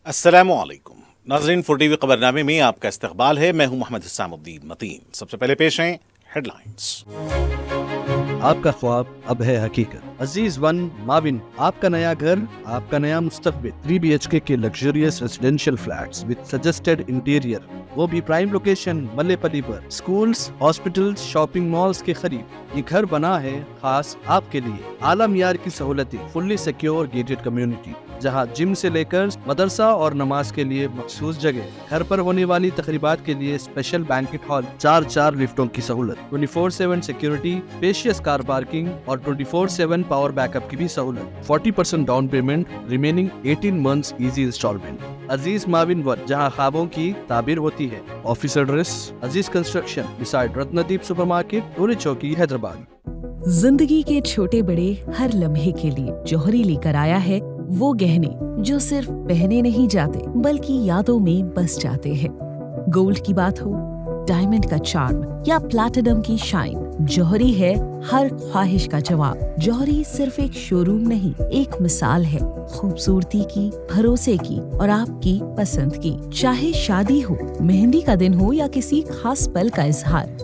अस्सलामु अलैकुम नाज़रीन, फुर टीवी खबरनामे में आपका इस्तकबाल है। मैं हूं मोहम्मद हुस्सैनुद्दीन मतीन। सबसे पहले पेश हैं हेडलाइंस। आपका ख्वाब अब है हकीकत। अजीज वन माविन, आपका नया घर, आपका नया मुस्तकबिल। 3 BHK के luxurious residential flats with suggested interior, वो भी प्राइम लोकेशन मल्लेपल्ली पर, स्कूल्स, हॉस्पिटल्स, शॉपिंग मॉल्स के करीब। ये घर बना है खास आपके लिए। आला मियार की सहूलतें, फुल्ली सिक्योर गेटेड कम्युनिटी, जहाँ जिम से लेकर मदरसा और नमाज के लिए मखसूस जगह। घर पर होने वाली तकरीबात के लिए स्पेशल बैंकेट हॉल, 4 लिफ्टों की सहूलत, 24/7 सिक्योरिटी, स्पेशियस कार पार्किंग और 24/7 पावर बैकअप की भी सहूलत। 40% down payment, remaining 18 months easy instalment. Aziz Maven One, जहाँ ख्वाबों की ताबीर होती है। Office address Aziz construction beside Ratnadeep supermarket, Toli Chowki, Hyderabad. जिंदगी के छोटे बड़े हर लम्हे के लिए जौहरी लेकर आया है वो गहने जो सिर्फ पहने नहीं जाते बल्कि यादों में बस जाते हैं। गोल्ड की बात हो, डायमंड का चार्म या प्लैटिनम की शाइन, जौहरी है हर ख्वाहिश का जवाब। जौहरी सिर्फ एक शोरूम नहीं, एक मिसाल है खूबसूरती की, भरोसे की और आपकी पसंद की। चाहे शादी हो, मेहंदी का दिन हो या किसी खास पल का इजहार,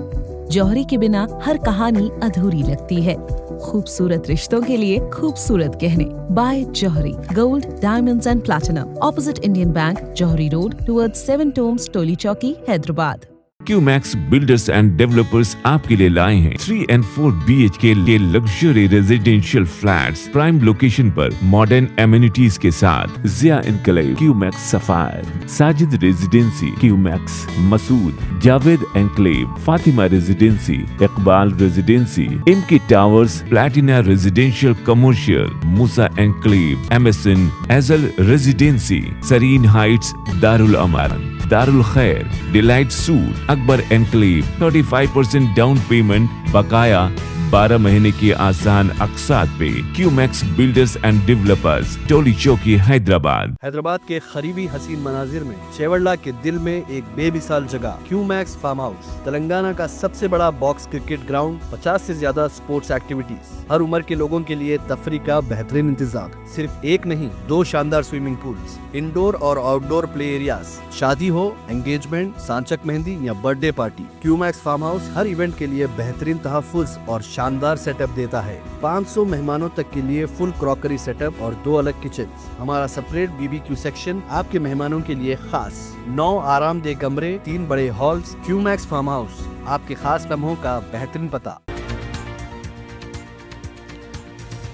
जौहरी के बिना हर कहानी अधूरी लगती है। खूबसूरत रिश्तों के लिए खूबसूरत गहने by Jauhari, gold, diamonds and platinum, opposite Indian Bank, Jauhari road, towards 7 Tombs, Toli Chowki, Hyderabad. Qmax builders and developers आपके लिए लाए हैं 3 and 4 BHK के luxury residential flats prime location पर मॉडर्न एमिनिटीज के साथ। Zia enclave, Qmax sapphire, Sajid residency, Qmax Masood, Javed enclave, Fatima residency, Iqbal residency, इमकी towers, Platina residential commercial, Musa enclave, MSN एजल रेजिडेंसी, सरीन हाइट्स, दारुल अमान, दारुल खैर, delight suit, Akbar enclave. 35% down payment, बकाया 12 महीने की आसान अकसात पे। क्यूमैक्स बिल्डर्स एंड डेवलपर्स, टोली चौकी, हैदराबाद। हैदराबाद के करीबी हसीन मनाजिर में चेवड़ला के दिल में एक बेमिसाल जगह, क्यूमैक्स फार्म हाउस, तेलंगाना का सबसे बड़ा बॉक्स क्रिकेट ग्राउंड, 50 से ज्यादा स्पोर्ट्स एक्टिविटीज, हर उम्र के लोगों के लिए तफरी का बेहतरीन इंतजाम। सिर्फ एक नहीं, 2 शानदार स्विमिंग पूल्स, इंडोर और आउटडोर प्ले एरियाज। शादी हो, एंगेजमेंट, सांचक मेहंदी या birthday party, Qmax farm house हर इवेंट के लिए बेहतरीन तहफ्फुज़ और शानदार सेटअप देता है। 500 मेहमानों तक के लिए फुल क्रॉकरी सेटअप और 2 अलग किचन। हमारा सेपरेट BBQ सेक्शन आपके मेहमानों के लिए खास। 9 आरामदेह कमरे, 3 बड़े हॉल्स। क्यूमैक्स फार्म हाउस, आपके खास लम्हों का बेहतरीन पता।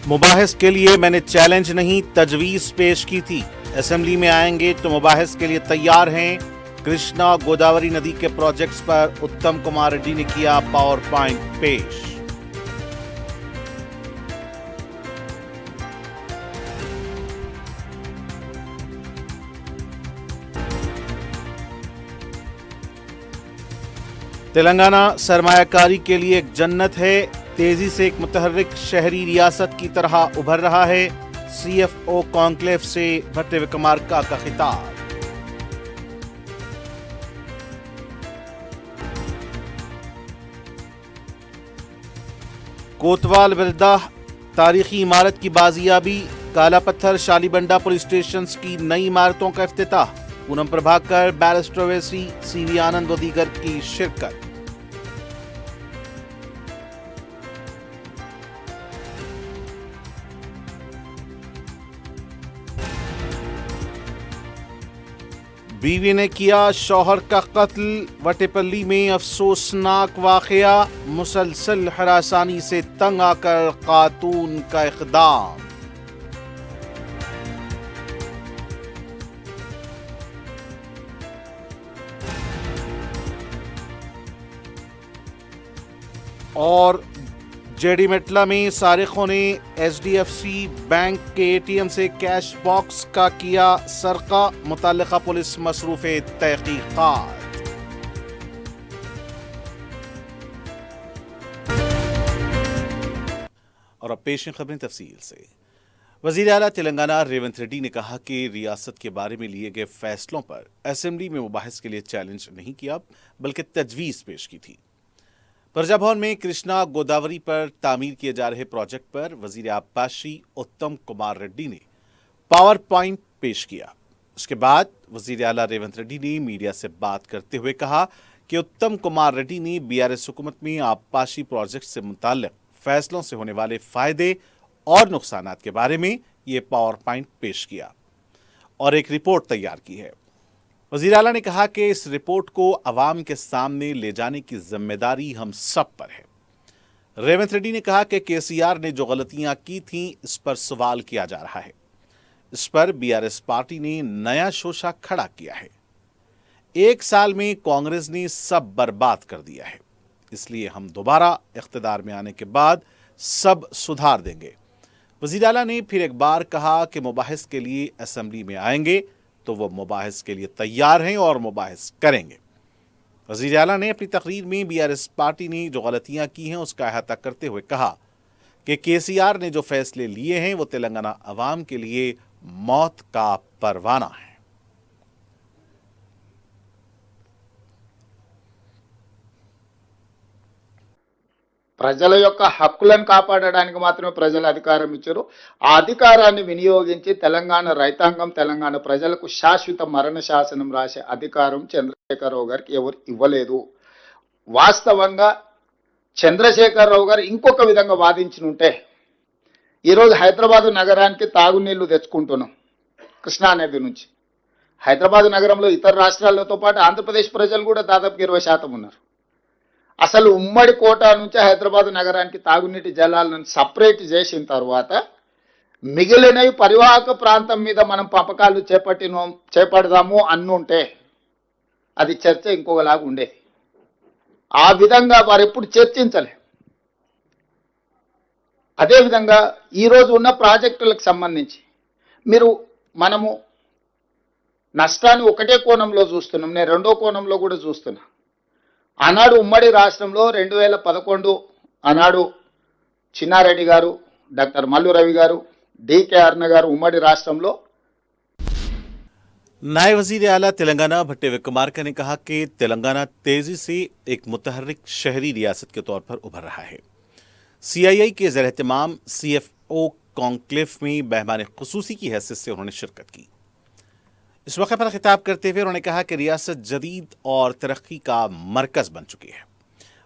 मुबाहिस के लिए मैंने चैलेंज नहीं तजवीज पेश की थी। असेंबली में आएंगे तो मुबाहिस के लिए तैयार हैं। कृष्णा गोदावरी नदी के प्रोजेक्ट्स पर उत्तम कुमार रेड्डी ने किया पावर पॉइंट पेश। तेलंगाना सरमायाकारी के लिए एक जन्नत है, तेजी से एक मुतहर्रिक शहरी रियासत की तरह उभर रहा है। CFO कॉन्क्लेव से भट्टे विक्रमार्का का खिताब। कोतवाल बिरदाह तारीखी इमारत की बाजियाबी, काला पत्थर शालीबंडा पुलिस स्टेशन की नई इमारतों का इफ्तिताह। पूनम प्रभाकर, बैरिस्टर ओवैसी, CV आनंद व दीगर की शिरकत। बीवी ने किया शौहर का कत्ल, वटेपल्ली में अफसोसनाक वाकया। मुसलसल हरासानी से तंग आकर खातून का इक़दाम। और JD मेटला में सारिखों ने HDFC बैंक के ATM से कैश बॉक्स का किया सरका। मुतल्लिका पुलिस मसरूफ तहकीकात। और अब पेश खबरें तफसील से। वज़ीर आला तेलंगाना रेवंत रेड्डी ने कहा कि रियासत के बारे में लिए गए फैसलों पर असेंबली में मुबाहिस के लिए चैलेंज नहीं किया बल्कि तजवीज़ पेश की थी। प्रजा भवन में कृष्णा गोदावरी पर तामीर किए जा रहे प्रोजेक्ट पर वजीर आबपाशी उत्तम कुमार रेड्डी ने पावर पॉइंट पेश किया। उसके बाद वजीर आला रेवंत रेड्डी ने मीडिया से बात करते हुए कहा कि उत्तम कुमार रेड्डी ने बीआरएस हुकूमत में आबपाशी प्रोजेक्ट से मुताल्लिक फैसलों से होने वाले फायदे और नुकसानात के बारे में ये पावर पॉइंट पेश किया और एक रिपोर्ट तैयार की है। वजीर आला ने कहा कि इस रिपोर्ट को अवाम के सामने ले जाने की जिम्मेदारी हम सब पर है। रेवंत रेड्डी ने कहा कि केसीआर ने जो गलतियां की थीं इस पर सवाल किया जा रहा है। इस पर बीआरएस पार्टी ने नया शोशा खड़ा किया है। 1 साल में कांग्रेस ने सब बर्बाद कर दिया है, इसलिए हम दोबारा इख्तिदार में आने के बाद सब सुधार देंगे। वज़ीर आला ने फिर एक बार कहा कि मुबाहिस के लिए असेंबली में आएंगे तो वो मुबाहिस के लिए तैयार हैं और मुबाहिस करेंगे। वज़ीर आला ने अपनी तकरीर में बीआरएस पार्टी ने जो गलतियां की हैं उसका अहाता करते हुए कहा कि केसीआर ने जो फैसले लिए हैं वो तेलंगाना अवाम के लिए मौत का परवाना है। ప్రజల యొక్క హక్కులను కాపాడడానికి మాత్రమే ప్రజలు అధికారం ఇచ్చారు. ఆ అధికారాన్ని వినియోగించి తెలంగాణ రైతాంగం తెలంగాణ ప్రజలకు శాశ్వత మరణ శాసనం రాసే అధికారం చంద్రశేఖరరావు గారికి ఎవరు ఇవ్వలేదు. వాస్తవంగా చంద్రశేఖరరావు గారు ఇంకొక విధంగా వాదించినుంటే ఈరోజు హైదరాబాద్ నగరానికి తాగునీళ్లు తెచ్చుకుంటున్నాం కృష్ణా నది నుంచి. హైదరాబాద్ నగరంలో ఇతర రాష్ట్రాలతో పాటు ఆంధ్రప్రదేశ్ ప్రజలు కూడా దాదాపు 20% ఉన్నారు. అసలు ఉమ్మడి కోట నుంచి హైదరాబాద్ నగరానికి తాగునీటి జలాలను సపరేట్ చేసిన తర్వాత మిగిలినవి పరివాహక ప్రాంతం మీద మనం పంపకాలు చేపడదాము అన్నుంటే అది చర్చ ఇంకొకలాగా ఉండేది. ఆ విధంగా వారు ఎప్పుడు చర్చించలే. అదేవిధంగా ఈరోజు ఉన్న ప్రాజెక్టులకు సంబంధించి మనము నష్టాన్ని ఒకటే కోణంలో చూస్తున్నాం, నేను రెండో కోణంలో కూడా చూస్తున్నా. ఆనాడు ఉమ్మడి రాష్ట్రంలో 2011 ఆనాడు చిన్నారెడ్డి గారు, డాక్టర్ మల్లు రవి గారు, డికే అరుణ గారు ఉమ్మడి రాష్ట్రంలో नायब वजीर आला तेलंगाना भट्टे विक्रमार्का ने कहा कि तेलंगाना तेजी से एक मुतहर्रिक शहरी रियासत के तौर पर उभर रहा है। सीआईआई के ज़ेर एहतमाम CFO कॉन्क्लेव में मेहमान ख़ुसूसी की हैसियत से उन्होंने शिरकत की। इस मौके पर खिताब करते हुए उन्होंने कहा कि रियासत जदीद और तरक्की का मरकज़ बन चुकी है।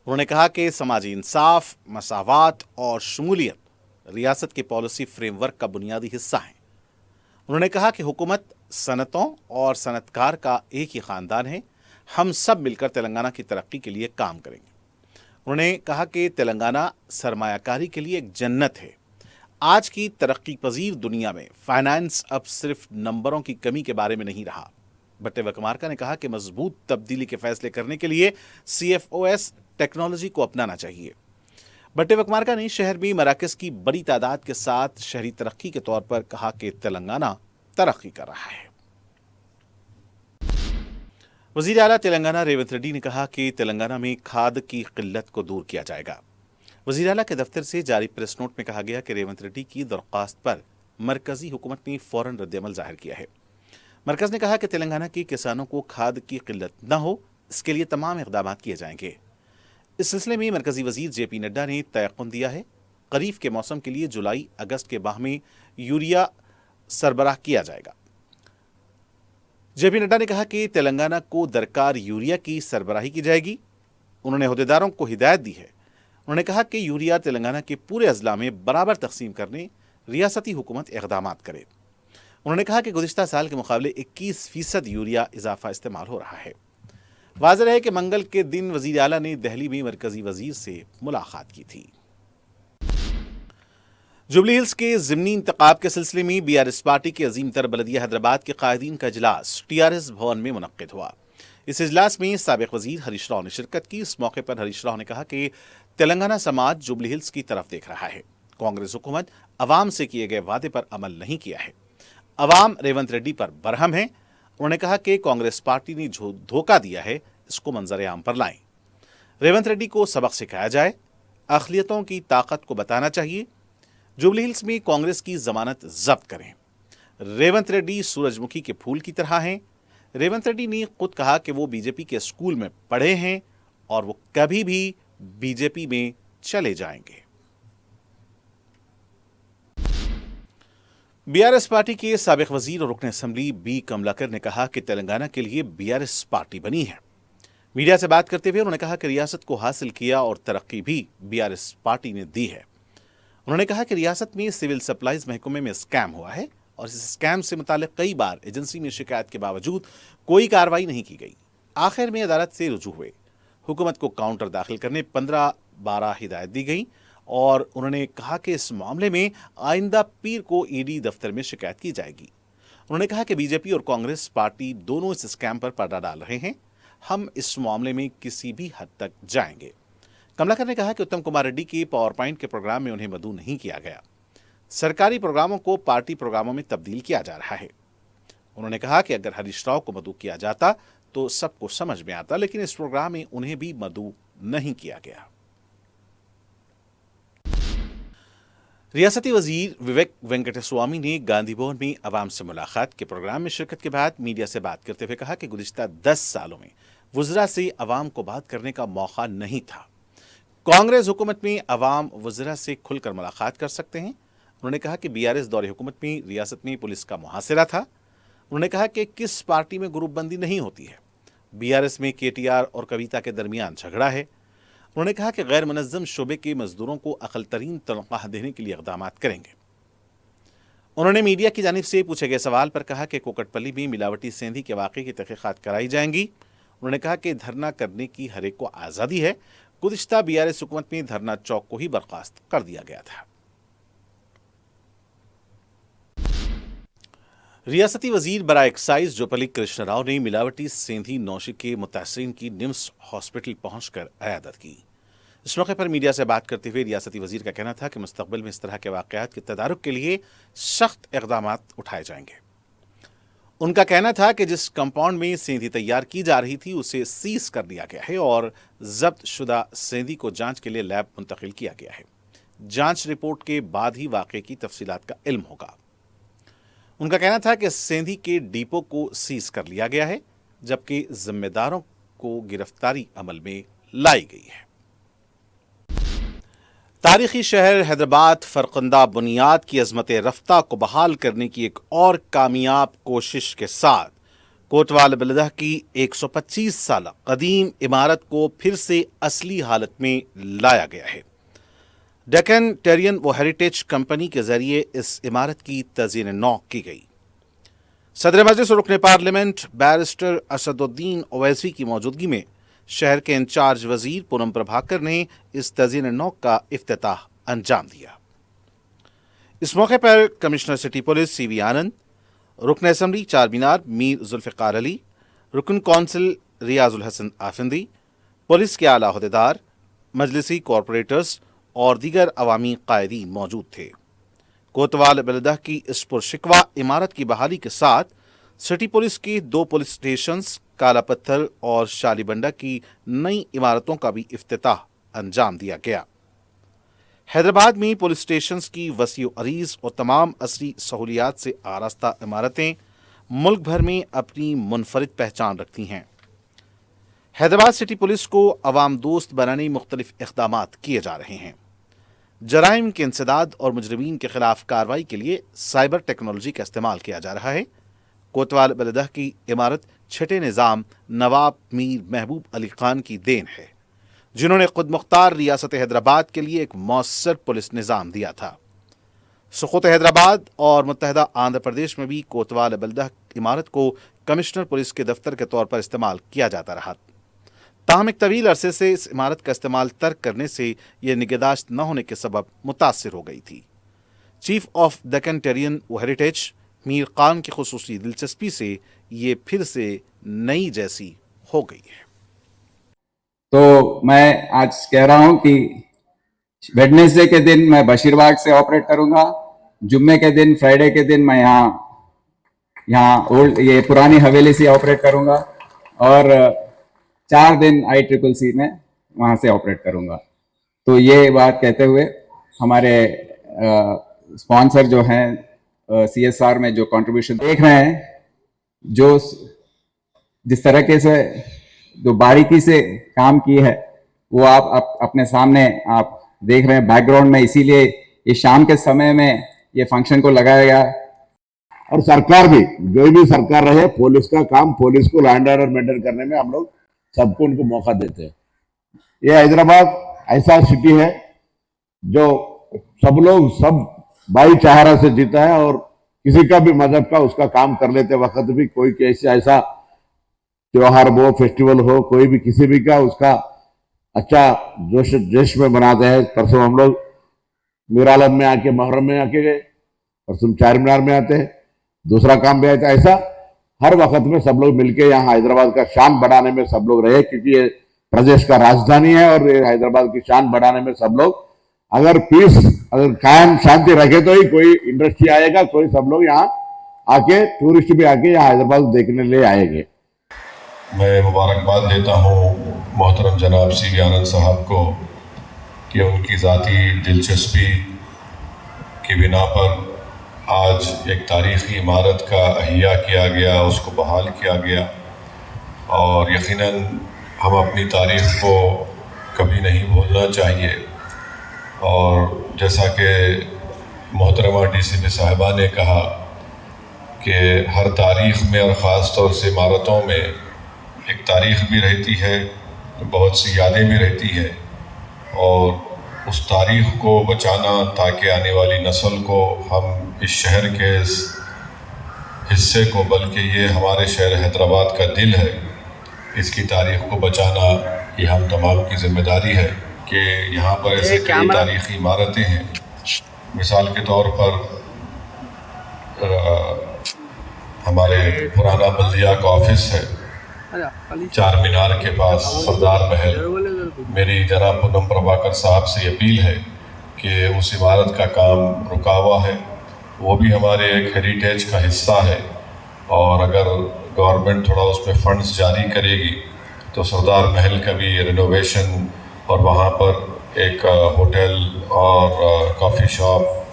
उन्होंने कहा कि समाजी इंसाफ, मसावात और शमूलियत रियासत के पॉलिसी फ्रेमवर्क का बुनियादी हिस्सा है। उन्होंने कहा कि हुकूमत सनतों और सनतकार का एक ही ख़ानदान है, हम सब मिलकर तेलंगाना की तरक्की के लिए काम करेंगे। उन्होंने कहा कि तेलंगाना सरमायाकारी के लिए एक जन्नत है। आज की तरक्की पजीर दुनिया में फाइनेंस अब सिर्फ नंबरों की कमी के बारे में नहीं रहा। भट्टे विक्रमार्का ने कहा कि मजबूत तब्दीली के फैसले करने के लिए CFOS टेक्नोलॉजी को अपनाना चाहिए। भट्टे विक्रमार्का ने शहर में मराकज़ की बड़ी तादाद के साथ शहरी तरक्की के तौर पर कहा कि तेलंगाना तरक्की कर रहा है। वज़ीर आला तेलंगाना रेवंत रेड्डी ने कहा कि तेलंगाना में खाद की किल्लत को दूर किया जाएगा। वज़ीर आला के दफ्तर से जारी प्रेस नोट में कहा गया कि रेवंत रेड्डी की दरख्वास्त पर मरकज़ी हुकूमत ने फ़ौरन रद्दअमल ज़ाहिर किया है। मरकज़ ने कहा कि तेलंगाना के किसानों को खाद की किल्लत न हो, इसके लिए तमाम इक़दामात किए जाएंगे। इस सिलसिले में मरकज़ी वज़ीर JP नड्डा ने तयक़ुन दिया है ख़रीफ के मौसम के लिए जुलाई-अगस्त के माह में यूरिया सरबराह किया जाएगा। JP नड्डा ने कहा कि तेलंगाना को दरकार यूरिया की सरबराही की जाएगी। उन्होंने अहदेदारों को हिदायत दी है। उन्होंने कहा कि यूरिया तेलंगाना के पूरे अजला में बराबर तकसीम करने रियासती हुकूमत इक़दामात करे। उन्होंने कहा कि गुज़िश्ता साल के मुकाबले 21% यूरिया इजाफा इस्तेमाल हो रहा है। वाज़ेह है कि मंगल के दिन वज़ीर आला ने दिल्ली में मरकज़ी वज़ीर से मुलाकात की थी। जुबली हिल्स के ज़िमनी इंतखाब के सिलसिले में BRS पार्टी के अजीम तर बलदिया हैदराबाद के कायदीन का इजलास TRS भवन में मुनक्किद हुआ। इस इजलास में साबिक़ वज़ीर हरीश राव ने शिरकत की। इस मौके पर हरीश राव ने कहा कि तेलंगाना समाज जुबली हिल्स की तरफ देख रहा है। कांग्रेस हुकूमत अवाम से किए गए वादे पर अमल नहीं किया है। अवाम रेवंत रेड्डी पर बरहम है। उन्होंने कहा कि कांग्रेस पार्टी ने जो धोखा दिया है इसको मंजर आम पर लाएं। रेवंत रेड्डी को सबक सिखाया जाए, अक़लियतों की ताकत को बताना चाहिए। जुबली हिल्स में कांग्रेस की जमानत जब्त करें। रेवंत रेड्डी सूरजमुखी के फूल की तरह हैं। रेवंत रेड्डी ने खुद कहा कि वो बीजेपी के स्कूल में पढ़े हैं और वो कभी भी बीजेपी में चले जाएंगे। बीआरएस पार्टी के साबिक वजीर और रुकन असम्बली बी कमलाकर ने कहा कि तेलंगाना के लिए बीआरएस पार्टी बनी है। मीडिया से बात करते हुए उन्होंने कहा कि रियासत को हासिल किया और तरक्की भी बीआरएस पार्टी ने दी है। उन्होंने कहा कि रियासत में सिविल सप्लाईज महकमे में स्कैम हुआ है और इस स्कैम से मुतालिक कई बार एजेंसी में शिकायत के बावजूद कोई कार्रवाई नहीं की गई। आखिर में अदालत से रुजू हुए, हुकूमत को काउंटर दाखिल करने 15-12 हिदायत दी गई और उन्होंने कहा कि इस मामले में आइंदा पीर को ईडी दफ्तर में शिकायत की जाएगी। उन्होंने कहा कि बीजेपी और कांग्रेस पार्टी दोनों इस स्कैम पर पर्दा डाल रहे हैं। हम इस मामले में किसी भी हद तक जाएंगे। कमलाकर ने कहा कि उत्तम कुमार रेड्डी के पावर पॉइंट के प्रोग्राम में उन्हें मदऊ नहीं किया गया। सरकारी प्रोग्रामों को पार्टी प्रोग्रामों में तब्दील किया जा रहा है। उन्होंने कहा कि अगर हरीश राव को मदऊ किया जाता तो सबको समझ में आता, लेकिन इस प्रोग्राम में उन्हें भी मदऊ नहीं किया गया। रियासती वजीर विवेक वेंकटस्वामी ने गांधी भवन में अवाम से मुलाकात के प्रोग्राम में शिरकत के बाद मीडिया से बात करते हुए कहा कि गुज़िश्ता 10 सालों में वज़रा से अवाम को बात करने का मौका नहीं था। कांग्रेस हुकूमत में अवाम वज़रा से खुलकर मुलाकात कर सकते हैं। उन्होंने कहा कि बीआरएस दौरे हुकूमत में रियासत में पुलिस का मुहासिरा था। उन्होंने कहा कि किस पार्टी में ग्रुपबंदी नहीं होती है। बीआरएस में केटीआर और कविता के दरमियान झगड़ा है। उन्होंने कहा कि गैर मुनज़्ज़म शोबे के मजदूरों को अक़ल तरीन तनख्वाह देने के लिए इक़दामात करेंगे। उन्होंने मीडिया की जानिब से पूछे गए सवाल पर कहा कि कोकटपल्ली में मिलावटी सेंधी के वाक़े की तहक़ीक़ात कराई जाएंगी। उन्होंने कहा कि धरना करने की हर एक को आज़ादी है। गुज़िश्ता बीआरएस हुकूमत में धरना चौक को ही बर्खास्त कर दिया गया था। रियासती वजीर बराए एक्साइज जोपली कृष्ण राव ने मिलावटी सेंधी नौशी के मुतासिरीन की निम्स हॉस्पिटल पहुंचकर अयादत की। इस मौके पर मीडिया से बात करते हुए रियासती वजीर का कहना था कि मुस्तक़बिल में इस तरह के वाक़यात के तदारुक के लिए सख्त इक़दामात उठाए जाएंगे। उनका कहना था कि जिस कंपाउंड में सेंधी तैयार की जा रही थी उसे सीज कर दिया गया है और जब्त शुदा सेंधी को जांच के लिए लैब मुंतकिल किया गया है। जांच रिपोर्ट के बाद ही वाक़े की तफसीलात का इल्म होगा। उनका कहना था कि सेंधी के डिपो को सीज कर लिया गया है, जबकि जिम्मेदारों को गिरफ्तारी अमल में लाई गई है। तारीखी शहर हैदराबाद फरकंदा बुनियाद की अजमत रफ्ता को बहाल करने की एक और कामयाब कोशिश के साथ कोतवाल बलदह की 125 साल कदीम इमारत को फिर से असली हालत में लाया गया है। डेक्कन टेरियन व हेरिटेज कंपनी के जरिए इस इमारत की तज़ीन नौ की गई। सदर मजलिस और रुकन पार्लियामेंट बैरिस्टर असदुद्दीन ओवैसी की मौजूदगी में शहर के इंचार्ज वजीर पूनम प्रभाकर ने इस तज़ीन नौ का इफ्तिताह अंजाम दिया। इस मौके पर कमिश्नर सिटी पुलिस सीवी आनंद, रुकन असम्बली चार मीनार मीर जुल्फ़िकार अली, रुकन कौंसिल रियाजुल हसन आफंदी, पुलिस के आला अहदेदार, मजलिसी कॉरपोरेटर्स और दीगर अवामी कायदीन मौजूद थे। कोतवाल बलदह की इस पुरशिकवा इमारत की बहाली के साथ सिटी पुलिस की 2 पुलिस स्टेशंस, काला पत्थर और शालीबंडा की नई इमारतों का भी इफ्तिताह अंजाम दिया गया। हैदराबाद में पुलिस स्टेशंस की वसी अरीज और तमाम असरी सहूलियात से आरास्ता इमारतें मुल्क भर में अपनी मुनफरिद पहचान रखती हैं। हैदराबाद सिटी पुलिस को अवाम दोस्त बनाने मुख्तलिफ इक़दामात किए जा रहे हैं। जराइम के इंसदाद और मुजरिमीन के खिलाफ कार्रवाई के लिए साइबर टेक्नोलॉजी का इस्तेमाल किया जा रहा है। कोतवाल बलदह की इमारत छठे निज़ाम नवाब मीर महबूब अली खान की देन है, जिन्होंने खुद मुख्तार रियासत हैदराबाद के लिए एक मौसर पुलिस निज़ाम दिया था। सुक़ूत हैदराबाद और मुत्तहदा आंध्र प्रदेश में भी कोतवाल बलदह इमारत को कमिश्नर पुलिस के दफ्तर के तौर पर इस्तेमाल किया जाता रहा। ताहम एक तवील अरसे से इस इमारत का इस्तेमाल तर्क करने से यह निगहदाश्त न होने के सबब मुतासिर हो गई थी। चीफ ऑफ डेक्कन टेरियन व हेरिटेज मीर खान की खुसूसी दिलचस्पी से ये फिर से नई जैसी हो गई है। तो मैं आज कह रहा हूं कि वेडनेसडे के दिन मैं बशीरबाग से ऑपरेट करूंगा, जुम्मे के दिन फ्राइडे के दिन मैं यहाँ ओल्ड ये पुरानी हवेली से ऑपरेट करूंगा और 4 दिन ICCC में वहां से ऑपरेट करूंगा। तो ये बात कहते हुए हमारे स्पॉन्सर जो हैं CSR में जो कंट्रीब्यूशन देख रहे हैं, जो जिस तरीके से जो बारीकी से काम की है वो आप अपने सामने आप देख रहे हैं बैकग्राउंड में। इसीलिए ये शाम के समय में ये फंक्शन को लगाया गया और सरकार भी, जो भी सरकार रहे, पुलिस का काम, पुलिस को लॉ एंड ऑर्डर मेंटेन करने में हम लोग सबको उनको मौका देते हैं। ये हैदराबाद ऐसा सिटी है जो सब लोग सब भाईचारा से जीता है, और किसी का भी मजहब का उसका काम कर लेते वक्त भी कोई कैसे ऐसा त्योहार हो, फेस्टिवल हो, कोई भी किसी भी का उसका अच्छा जोश जोश में मनाते हैं। परसों हम लोग मीरालम में आके, मुहर्रम में आके गए, परसों चार मीनार में आते हैं, दूसरा काम भी आता है। ऐसा हर वक्त में सब लोग मिलके यहाँ हैदराबाद का शान बढ़ाने में सब लोग रहे, क्योंकि ये प्रदेश का राजधानी है, और ये हैदराबाद की शान बढ़ाने में सब लोग अगर पीस, अगर कायम शांति रखे तो ही कोई इंडस्ट्री आएगा, कोई सब लोग यहाँ आके, टूरिस्ट भी आके यहाँ हैदराबाद देखने लिए आएंगे। मैं मुबारकबाद देता हूँ मोहतरम जनाब सी आनंद साहब को कि उनकी ज़ाती दिलचस्पी की बिना पर आज एक तारीख़ी इमारत का अहिया किया गया, उसको बहाल किया गया, और यकीनन हम अपनी तारीख़ को कभी नहीं भूलना चाहिए। और जैसा कि मोहतरमा डीसीपी साहिबा ने कहा कि हर तारीख़ में और ख़ास तौर से इमारतों में एक तारीख़ भी रहती है, बहुत सी यादें भी रहती है, और उस तारीख़ को बचाना ताकि आने वाली नस्ल को, हम इस शहर के इस हिस्से को, बल्कि ये हमारे शहर हैदराबाद का दिल है, इसकी तारीख़ को बचाना ये हम तमाम की ज़िम्मेदारी है कि यहाँ पर ऐसे कई तारीख़ी इमारतें हैं। मिसाल के तौर पर हमारे पुराना बल्दिया का ऑफिस है, चार मीनार के पास सरदार महल। मेरी जनाब पूनम प्रभाकर साहब से अपील है कि उस इमारत का काम रुका हुआ है, वो भी हमारे एक हेरिटेज का हिस्सा है, और अगर गवर्नमेंट थोड़ा उसमें फंड्स जारी करेगी तो सरदार महल का भी रिनोवेशन, और वहाँ पर एक होटल और कॉफ़ी शॉप,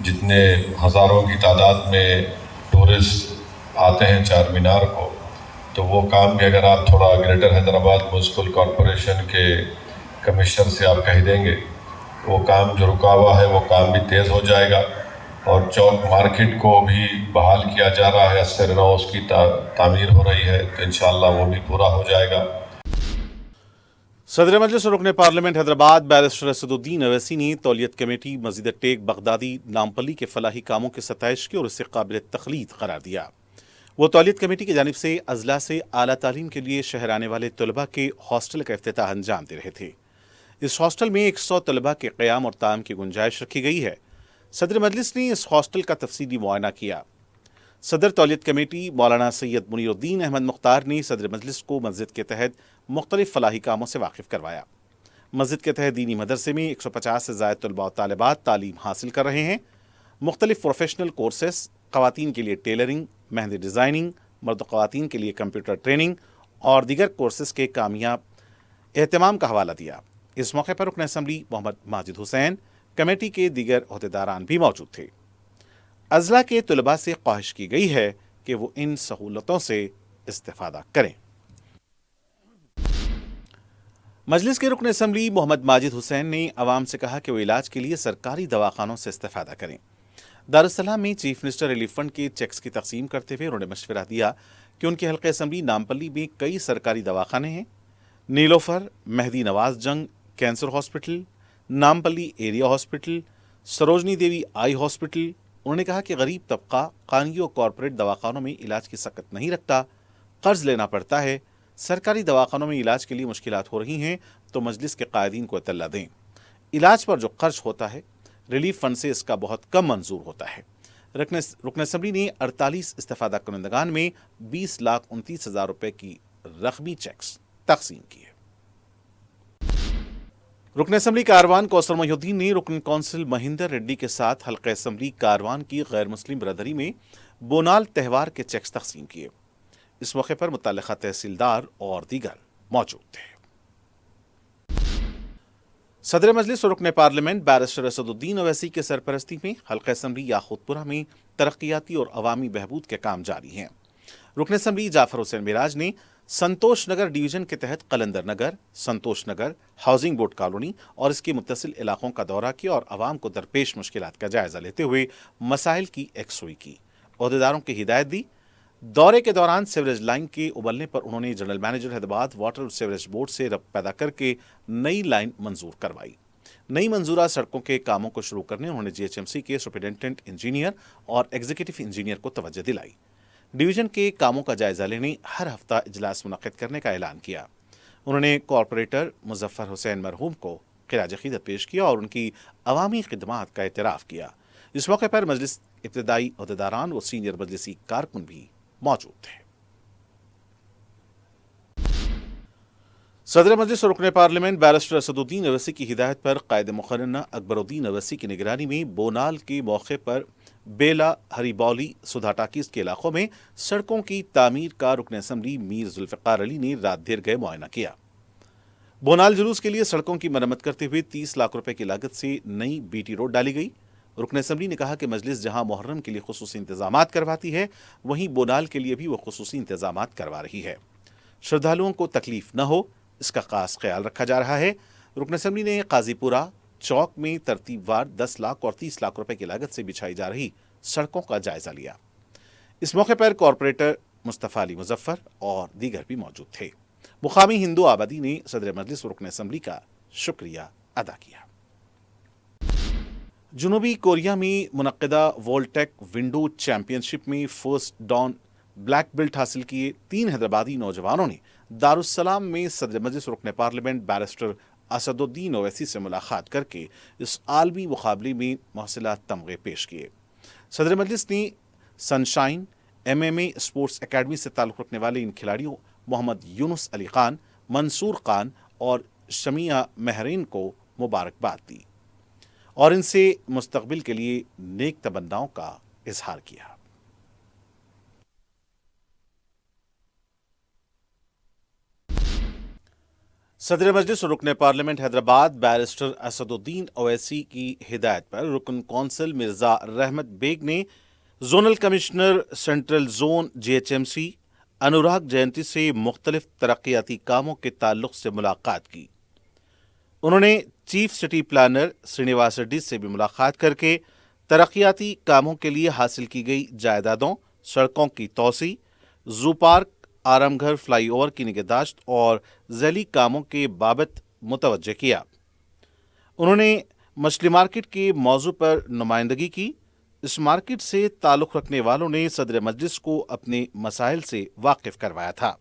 जितने हज़ारों की तादाद में टूरिस्ट आते हैं चार मीनार को, तो वो काम भी अगर आप थोड़ा ग्रेटर हैदराबाद म्यूनसिपल कॉरपोरेशन के कमिश्नर से आप कह देंगे, वो काम जो रुका हुआ है वो काम भी तेज़ हो जाएगा। और चौक मार्केट को भी बहाल किया जा रहा है, अस्तर नौ उसकी तामीर हो रही है, तो इंशाअल्लाह वो भी पूरा हो जाएगा। सदर मजलिस और रुकन पार्लियामेंट हैदराबाद बैरिस्टर असदुद्दीन अवैसी ने तौलियत कमेटी मस्जिद टेक बगदादी नामपल्ली के फलाही कामों की सताइश की और इसे काबिल तखलीद करार दिया। वो तौलियत कमेटी की जानिब से अजला से आला तालीम के लिए शहर आने वाले तलबा के हॉस्टल का इफ्तिताह अंजाम दे रहे थे। इस हॉस्टल में 100 तलबा के क़याम और ताम की गुंजाइश रखी गई है। सदर मजलिस ने इस हॉस्टल का तफसीली मुआयना किया। सदर तौलियत कमेटी मौलाना सैयद मुनीरुद्दीन अहमद मुख्तार ने सदर मजलिस को मस्जिद के तहत मुख्तलिफ फलाही कामों से वाकिफ़ करवाया। मस्जिद के तहत दीनी मदरसे में 150 से ज़ायद तलबा और तालिबात तालीम हासिल कर रहे हैं। मुख्तलिफ प्रोफेशनल कोर्सेस, ख़वातीन के लिए टेलरिंग, मेहंदी डिज़ाइनिंग, मर्द ख़वातीन के लिए कंप्यूटर ट्रेनिंग और दीगर कोर्सेस के कामयाब एहतमाम का हवाला दिया। इस मौके पर रुकन असम्बली मोहम्मद माजिद हुसैन, कमेटी के दीगर अहदेदारान भी मौजूद थे। अजला के तलबा से ख्वाहिश की गई है कि वो इन सहूलतों से इस्तेफादा करें। मजलिस के रुकन असम्बली मोहम्मद माजिद हुसैन ने अवाम से कहा कि वो इलाज के लिए सरकारी दवाखानों से इस्तेफादा करें। दारुस्सलाम में चीफ मिनिस्टर रिलीफ फंड के चेक्स की तकसीम करते हुए उन्होंने मशवरा दिया कि उनके हल्के असम्बली नामपल्ली में कई सरकारी दवाखाने हैं। Nilofar, Mehdi Nawaz Jung cancer hospital, Nampally area hospital, Sarojini Devi eye hospital. उन्होंने कहा कि गरीब तबका कानगी और कॉरपोरेट दवाखानों में इलाज की सकत नहीं रखता, कर्ज लेना पड़ता है। सरकारी दवाखानों में इलाज के लिए मुश्किलात हो रही हैं तो मजलिस के कायदीन को इत्तला दें। इलाज पर जो खर्च होता है रिलीफ फंड से इसका बहुत कम मंजूर होता है। रुकन असम्बली ने 48 इस्तेफादा कुनंदगान में 20,29,000 रुपए की रकमी चेक्स तकसीम किए। रुकन असम्बली कारवान कौसर मोहिउद्दीन ने रुकन कौंसिल महेंद्र रेड्डी के साथ हल्का असम्बली कारवान की गैर मुस्लिम बरदरी में बोनाल त्यौहार के चेक्स तकसीम किए। इस मौके पर मुतल्लिका तहसीलदार और दीगर मौजूद थे। सदर मजलिस और रुकन पार्लियामेंट बैरिस्टर असदुद्दीन अवैसी के सरपरस्ती में हल्का असम्बली याखूतपुरा में तरक्याती और अवामी बहबूद के काम जारी हैं। रुकन असम्बली जाफर हुसैन मिराज ने संतोष नगर डिवीजन के तहत कलंदर नगर, संतोष नगर, हाउसिंग बोर्ड कॉलोनी और इसके मुत्तसिल इलाकों का दौरा किया और आवाम को दरपेश मुश्किलात का जायजा लेते हुए मसाइल की यकसुई की। عہدیداروں کی ہدایت دی۔ دورے کے دوران سیوریج لائن کے ابلنے پر انہوں نے جنرل مینیجر حیدرآباد واٹر اور سیوریج بورڈ سے ربط پیدا کر کے نئی لائن منظور کروائی۔ نئی منظورہ سڑکوں کے کاموں کو شروع کرنے انہوں نے جی ایچ ایم سی کے سپرنٹینڈنٹ انجینئر اور ایگزیکٹو انجینئر کو توجہ دلائی۔ ڈویژن کے کاموں کا جائزہ لینے ہر ہفتہ اجلاس منعقد کرنے کا اعلان کیا۔ انہوں نے کارپوریٹر مظفر حسین مرحوم کو خراج عقیدت پیش کیا اور ان کی عوامی خدمات کا اعتراف کیا۔ اس موقع پر مجلس ابتدائی عہدیداران و سینئر مجلسی کارکن بھی موجود تھے۔ صدر مجلس اور رکن پارلیمنٹ بیرسٹر اسد الدین اویسی کی ہدایت پر قائد مقررہ اکبر الدین اویسی کی نگرانی میں بونال کے موقع پر بیلا ہری بولی سدھا ٹاکیز کے علاقوں میں سڑکوں کی تعمیر کا رکن اسمبلی میر ذوالفقار علی نے رات دیر گئے معائنہ کیا۔ بونال جلوس کے لیے سڑکوں کی مرمت کرتے ہوئے 30 لاکھ روپے کی لاگت سے نئی بی ٹی روڈ ڈالی گئی۔ رکن اسمبلی نے کہا کہ مجلس جہاں محرم کے لیے خصوصی انتظامات کرواتی ہے وہیں بونال کے لیے بھی وہ خصوصی انتظامات کروا رہی ہے۔ شردھالوؤں کو تکلیف نہ ہو اس کا خاص خیال رکھا جا رہا ہے۔ رکن اسمبلی نے قاضی پورہ چوک میں ترتیب وار 10 لاکھ اور 30 لاکھ روپے کی لاگت سے بچھائی جا رہی سڑکوں کا جائزہ لیا۔ اس موقع پر کارپوریٹر مصطفیٰ علی مظفر اور دیگر بھی موجود تھے۔ مقامی ہندو آبادی نے صدر مجلس و رکن اسمبلی کا شکریہ ادا کیا۔ جنوبی کوریا میں منعقدہ ورلڈ ٹیک ونڈو چیمپئن شپ میں فرسٹ ڈان بلیک بیلٹ حاصل کیے 3 حیدرآبادی نوجوانوں نے دارالسلام میں صدر مجلس رکن پارلیمنٹ بیرسٹر اسد الدین اویسی سے ملاقات کر کے اس عالمی مقابلے میں محصولات تمغے پیش کیے۔ صدر مجلس نے سنشائن MMA اسپورٹس اکیڈمی سے تعلق رکھنے والے ان کھلاڑیوں محمد یونس علی خان، منصور خان اور شمیہ مہرین کو مبارکباد دی اور ان سے مستقبل کے لیے نیک تمناؤں کا اظہار کیا۔ صدر مجلس اور رکن پارلیمنٹ حیدرآباد بیرسٹر اسد الدین اویسی کی ہدایت پر رکن کونسل مرزا رحمت بیگ نے zonal commissioner central zone G H M C Anurag Jayanti سے مختلف ترقیاتی کاموں کے تعلق سے ملاقات کی۔ انہوں نے chief city planner Srinivas ready سے بھی ملاقات کر کے ترقیاتی کاموں کے لیے حاصل کی گئی جائیدادوں، سڑکوں کی توسیع، زو پارک، آرام گھر فلائی اوور کی نگہداشت اور ذیلی کاموں کے بابت متوجہ کیا۔ انہوں نے مچھلی مارکیٹ کے موضوع پر نمائندگی کی۔ اس مارکیٹ سے تعلق رکھنے والوں نے صدر مجلس کو اپنے مسائل سے واقف کروایا تھا۔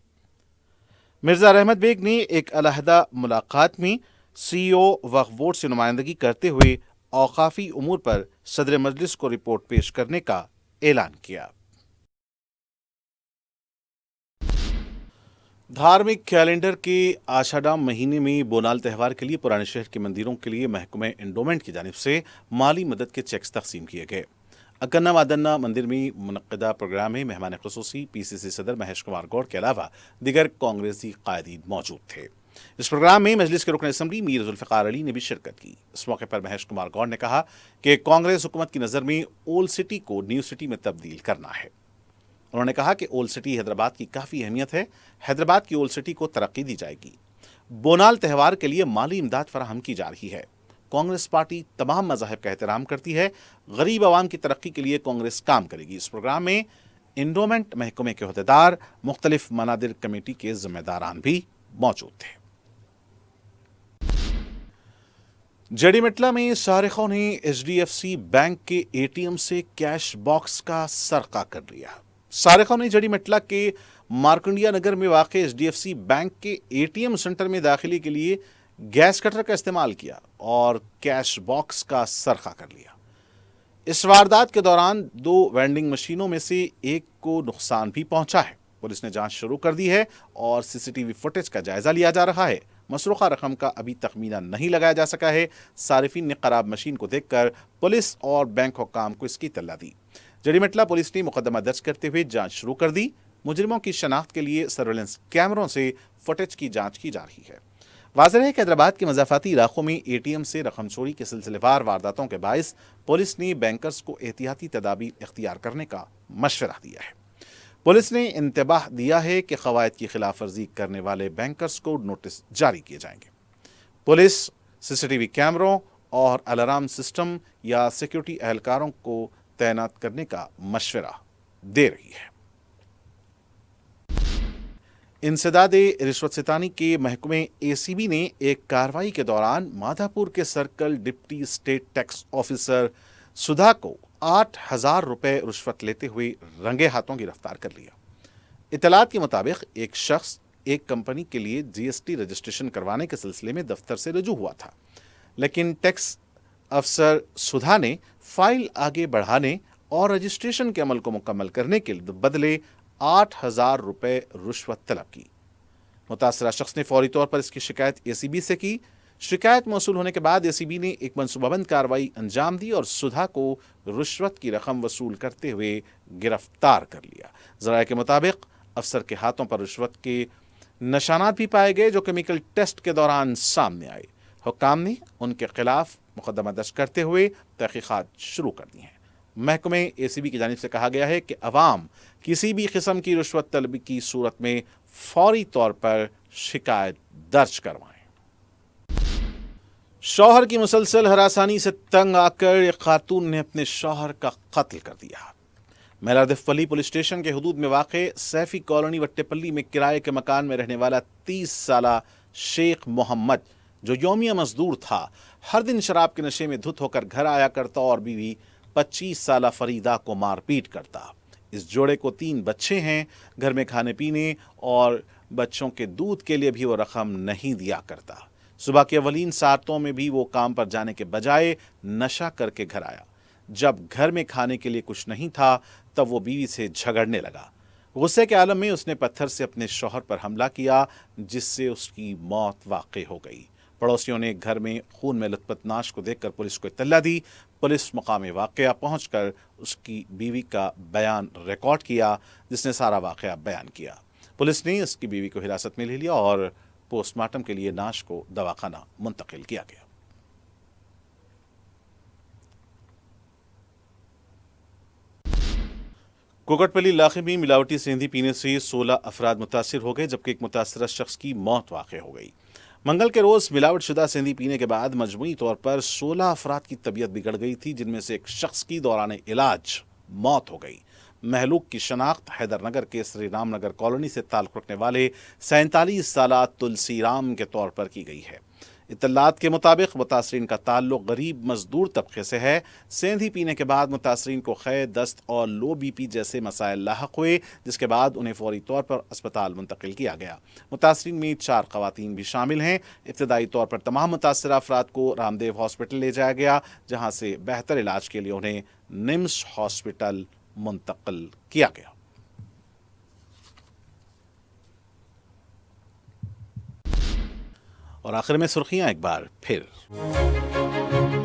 مرزا رحمت بیگ نے ایک علیحدہ ملاقات میں سی او وقف بورڈ سے نمائندگی کرتے ہوئے اوقافی امور پر صدر مجلس کو رپورٹ پیش کرنے کا اعلان کیا۔ دھارمک کیلنڈر کے آشاڈھام مہینے میں بونال تہوار کے لیے پرانے شہر کے مندروں کے لیے محکمہ انڈومنٹ کی جانب سے مالی مدد کے چیکس تقسیم کیے گئے۔ اکنا مادنا مندر میں منعقدہ پروگرام میں مہمان خصوصی پی سی سی صدر مہیش کمار گوڑ کے علاوہ دیگر کانگریسی قائدین موجود تھے۔ اس پروگرام میں مجلس کے رکن اسمبلی میر ذوالفقار علی نے بھی شرکت کی۔ اس موقع پر مہیش کمار گوڑ نے کہا کہ کانگریس حکومت کی نظر میں اولڈ سٹی کو نیو سٹی میں تبدیل کرنا ہے۔ انہوں نے کہا کہ اولڈ سٹی حیدرآباد کی کافی اہمیت ہے، حیدرآباد کی اولڈ سٹی کو ترقی دی جائے گی۔ بونال تہوار کے لیے مالی امداد فراہم کی جا رہی ہے۔ کانگریس پارٹی تمام مذاہب کا احترام کرتی ہے، غریب عوام کی ترقی کے لیے کانگریس کام کرے گی۔ اس پروگرام میں انڈومنٹ محکمے کے عہدیدار، مختلف منادر کمیٹی کے ذمہ داران بھی موجود تھے۔ جیڈی مٹلہ میں سارقوں نے H D F C bank کے اے ٹی ایم سے کیش باکس کا سرقہ کر لیا۔ سارقوں نے جیڈی مٹلہ کے مارکنڈیا نگر میں واقع H D F C bank کے اے ٹی ایم سینٹر میں داخلے کے لیے گیس کٹر کا استعمال کیا اور کیش باکس کا سرقہ کر لیا۔ اس واردات کے دوران 2 وینڈنگ مشینوں میں سے ایک کو نقصان بھی پہنچا ہے۔ پولیس نے جانچ شروع کر دی ہے اور سی سی ٹی وی فوٹیج کا جائزہ لیا جا رہا ہے۔ مسروقہ رقم کا ابھی تخمینہ نہیں لگایا جا سکا ہے۔ صارفین نے خراب مشین کو دیکھ کر پولیس اور بینک حکام کو اس کی اطلاع دی۔ جیڈی مٹلہ پولیس نے مقدمہ درج کرتے ہوئے جانچ شروع کر دی۔ مجرموں کی شناخت کے لیے سرویلنس کیمروں سے فوٹیج کی جانچ کی جا رہی ہے۔ واضح ہے کہ حیدرآباد کے مضافاتی علاقوں میں اے ٹی ایم سے رقم چوری کے سلسلے وار وارداتوں کے باعث پولیس نے بینکرز کو احتیاطی تدابیر اختیار کرنے کا مشورہ دیا ہے۔ پولیس نے انتباہ دیا ہے کہ قواعد کی خلاف ورزی کرنے والے بینکرز کو نوٹس جاری کیے جائیں گے۔ پولیس سی سی ٹی وی کیمروں اور الارم سسٹم یا سیکیورٹی اہلکاروں کو تعینات کرنے کا مشورہ दे रही है। इंसदादे रिश्वत सितानी के महकमे एसीबी ने एक कार्रवाई के दौरान माधापुर के circle deputy state tax officer Sudha को 8,000 रुपए रिश्वत लेते हुए रंगे हाथों गिरफ्तार कर लिया। इतलात के मुताबिक एक शख्स एक कंपनी के लिए जीएसटी रजिस्ट्रेशन करवाने के सिलसिले में दफ्तर से रुजू हुआ था, लेकिन टैक्स अफसर सुधा ने फाइल आगे बढ़ाने और रजिस्ट्रेशन के अमल को मुकम्मल करने के बदले 8,000 रुपए रिश्वत तलब की। मुतासरा शख्स ने फौरी तौर पर इसकी शिकायत एसीबी से की। शिकायत मौसूल होने के बाद एसीबी ने एक मनसूबाबंद कार्रवाई अंजाम दी और सुधा को रिश्वत की रकम वसूल करते हुए गिरफ्तार कर लिया। ज़राए के मुताबिक अफसर के हाथों पर रिश्वत के निशानात भी पाए गए जो केमिकल टेस्ट के दौरान सामने आए। हुक्काम ने उनके खिलाफ मुकदमा दर्ज करते हुए तहकीकात शुरू कर दी हैं। महकमे एसीबी की जानिब से कहा गया है कि अवाम किसी भी किस्म की रिश्वत तलबी की सूरत में फौरी तौर पर शिकायत दर्ज करवाएं। शौहर की मुसलसल हरासानी से तंग आकर एक खातून ने अपने शौहर का कत्ल कर दिया। मेलादिफली पुलिस स्टेशन के हुदूद में वाक़े सैफी कॉलोनी वट्टेपल्ली में किराए के मकान में रहने वाला 30 साला शेख मोहम्मद, जो यौमिया मजदूर था, हर दिन शराब के नशे में धुत होकर घर आया करता और बीवी 25 साला फरीदा को मारपीट करता। इस जोड़े को 3 बच्चे हैं। घर में खाने पीने और बच्चों के दूध के लिए भी वो रकम नहीं दिया करता। सुबह के अवलीन सातों में भी वो काम पर जाने के बजाय नशा करके घर आया। जब घर में खाने के लिए कुछ नहीं था तब वो बीवी से झगड़ने लगा। गुस्से के आलम में उसने पत्थर से अपने शौहर पर हमला किया, जिससे उसकी मौत वाक़ई हो गई। पड़ोसियों ने घर में खून में लथपथ नाश को देखकर पुलिस को इत्तला दी। पुलिस मकाम वाक़या पहुंचकर उसकी बीवी का बयान रिकॉर्ड किया, जिसने सारा वाक़या बयान किया। पुलिस ने उसकी बीवी को हिरासत में ले लिया और पोस्टमार्टम के लिए नाश को दवाखाना मुंतकिल किया गया। कुकटपल्ली इलाके में मिलावटी सेंधी पीने से 16 अफराद मुतासिर हो गए, जबकि एक मुतासरा शख्स की मौत वाक़ई हो गई। मंगल के रोज़ मिलावट शुदा सेंधी पीने के बाद मजमूई तौर पर 16 अफराद की तबीयत बिगड़ गई थी, जिनमें से एक शख्स की दौरान इलाज मौत हो गई। महलूक की शनाख्त हैदरनगर के श्री रामनगर कॉलोनी से ताल्लुक़ रखने वाले 47 साला तुलसी राम के तौर पर की गई है। इत्तलात के मुताबिक मुतासरीन का ताल्लुक गरीब मजदूर तबके से है। सेंधी पीने के बाद मुतासरीन को ख़य, दस्त और लो बीपी जैसे मसाइल लाहक हुए, जिसके बाद उन्हें फौरी तौर पर अस्पताल मुंतकिल किया गया। मुतासरीन में 4 ख़वातीन भी शामिल हैं। इब्तदाई तौर पर तमाम मुतासरा अफराद को रामदेव हॉस्पिटल ले जाया गया, जहाँ से बेहतर इलाज के लिए उन्हें निम्स हॉस्पिटल मुंतकिल किया गया। और आखिर में सुर्खियां एक बार फिर।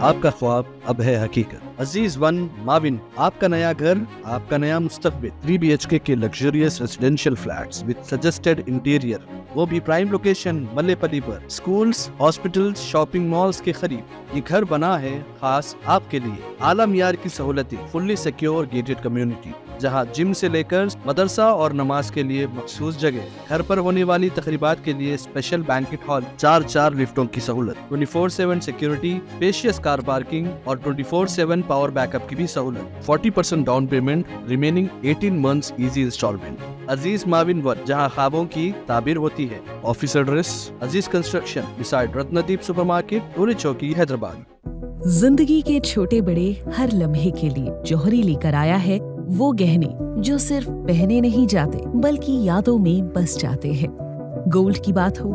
आपका ख्वाब अब है हकीकत। अजीज वन माविन, आपका नया घर, आपका नया मुस्तकबिल। 3 BHK के luxurious residential flats with suggested interior, वो भी प्राइम लोकेशन मल्लेपल्ली पर। स्कूल्स, हॉस्पिटल्स, शॉपिंग मॉल्स के करीब ये घर बना है खास आपके लिए। आला मियार की सहूलतें, फुल्ली सिक्योर गेटेड कम्युनिटी, जहां जिम से लेकर मदरसा और नमाज के लिए मखसूस जगह। घर पर होने वाली तकरीबात के लिए स्पेशल बैंकेट हॉल, 4 लिफ्टों की सहूलत, 24/7 सिक्योरिटी, स्पेशियस कार पार्किंग और 24/7 पावर बैकअप की भी सहूलत। 40% down payment, remaining 18 months easy instalment. Aziz Maven One, जहां ख्वाबों की ताबीर होती है। Office address Aziz construction beside Ratnadeep supermarket, Toli Chowki, Hyderabad. जिंदगी के छोटे बड़े हर लम्हे के लिए जौहरी लेकर आया है वो गहने जो सिर्फ पहने नहीं जाते बल्कि यादों में बस जाते हैं। गोल्ड की बात हो,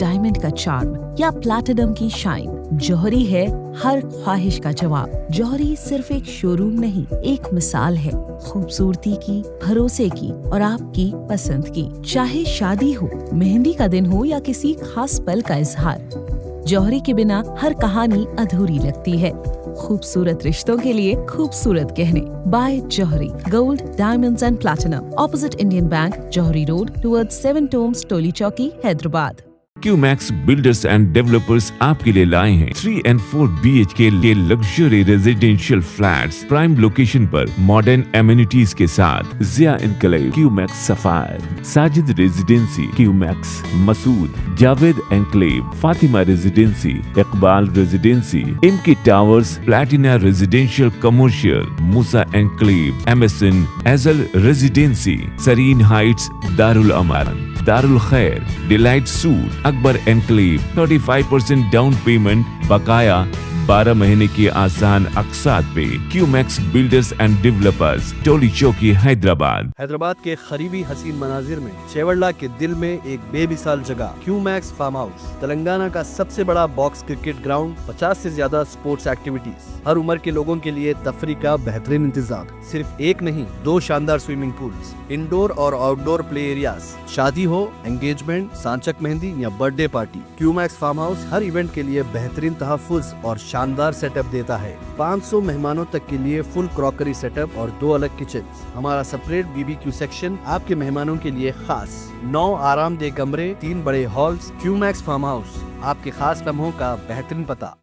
डायमंड का चार्म या प्लैटिनम की शाइन, जौहरी है हर ख्वाहिश का जवाब। जौहरी सिर्फ एक शोरूम नहीं, एक मिसाल है खूबसूरती की, भरोसे की और आपकी पसंद की। चाहे शादी हो, मेहंदी का दिन हो या किसी खास पल का इजहार, जौहरी के बिना हर कहानी अधूरी लगती है। खूबसूरत रिश्तों के लिए खूबसूरत गहने by Jauhari. Gold, diamonds and platinum, opposite Indian Bank, Jauhari road, towards 7 Tombs, Toli Chowki, Hyderabad. Qmax builders and developers आपके लिए लाए हैं 3 and 4 BHK के luxury residential flats prime location पर मॉडर्न एमिनिटीज के साथ Zia enclave, Qmax sapphire, Sajid residency, Qmax Masood, Javed enclave, Fatima residency, Iqbal residency, इमकी towers, Platina residential commercial, Musa enclave, MSN एजल रेजिडेंसी, सरीन हाइट्स, दारुल अमान, दारुल खैर, delight suit, Akbar enclave, 35% down payment, बकाया 12 महीने की आसान अकसात पे। क्यूमैक्स बिल्डर्स एंड डेवलपर्स, टोली चौकी, हैदराबाद। हैदराबाद के करीबी हसीन मनाजिर में चेवड़ला के दिल में एक बेमिसाल जगह क्यूमैक्स फार्म हाउस, तेलंगाना का सबसे बड़ा बॉक्स क्रिकेट ग्राउंड, 50 से ज्यादा स्पोर्ट्स एक्टिविटीज, हर उम्र के लोगों के लिए तफरी का बेहतरीन इंतजाम। सिर्फ एक नहीं, 2 शानदार स्विमिंग पूल्स, इंडोर और आउटडोर प्ले एरियाज, शादी हो, एंगेजमेंट, सांचक मेहंदी या birthday party, Qmax farm house हर इवेंट के लिए बेहतरीन तहफ्फुज़ और शानदार सेटअप देता है। 500 मेहमानों तक के लिए फुल क्रॉकरी सेटअप और 2 अलग किचन। हमारा सेपरेट BBQ सेक्शन आपके मेहमानों के लिए खास। 9 आरामदेह कमरे, 3 बड़े हॉल्स। क्यूमैक्स फार्म हाउस, आपके खास लम्हों का बेहतरीन पता।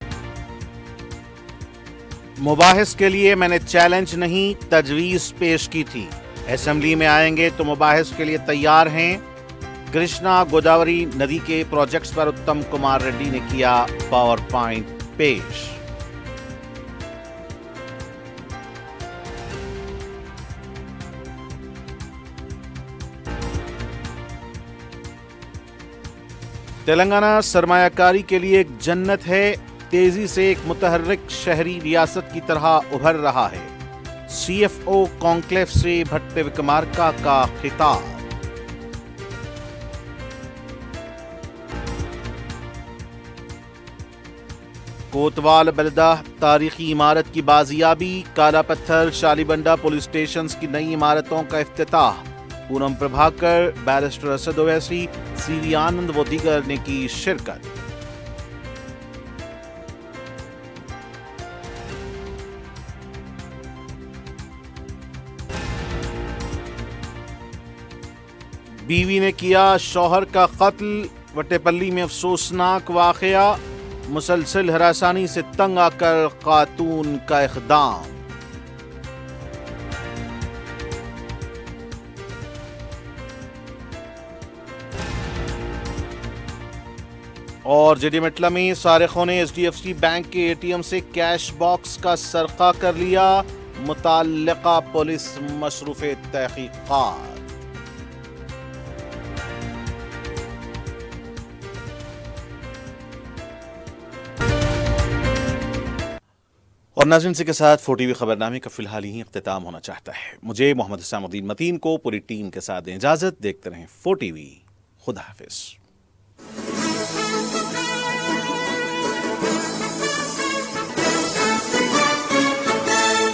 मुबाहिस के लिए मैंने चैलेंज नहीं तजवीज़ पेश की थी। असेंबली में आएंगे तो मुबाहिस के लिए तैयार हैं। कृष्णा गोदावरी नदी के प्रोजेक्ट्स पर उत्तम कुमार रेड्डी ने किया पावर पॉइंट पेश। तेलंगाना सरमायाकारी के लिए एक जन्नत है, तेजी से एक मुतहर्रिक शहरी रियासत की तरह उभर रहा है। CFO कॉन्क्लेव से भट्ट विक्रमार्का का खिताब। कोतवाल बलदा तारीखी इमारत की बाजियाबी, काला पत्थर शालीबंडा पुलिस स्टेशन की नई इमारतों का इफ्तिताह। पूनम प्रभाकर, बैरिस्टर असद ओवैसी, CV आनंद व दीगर ने की शिरकत। बीवी ने किया शौहर का कत्ल, वटेपल्ली में अफसोसनाक वाकया। मुसलसल हरासानी से तंग आकर खातून का इक़दाम। और जेडीमेटला में सारिखों ने HDFC बैंक के ATM से कैश बॉक्स का सरका कर लिया। मुताल्लिका पुलिस मसरूफ़ तहकीक़ात। और नाज़रीन, इसी के साथ 4TV खबरनामे का फिलहाल यही इख्तिताम होना चाहता है। मुझे मोहम्मद इस्लामुद्दीन मतीन को पूरी टीम के साथ दें इजाज़त। देखते रहें 4TV। खुदा हाफिज़।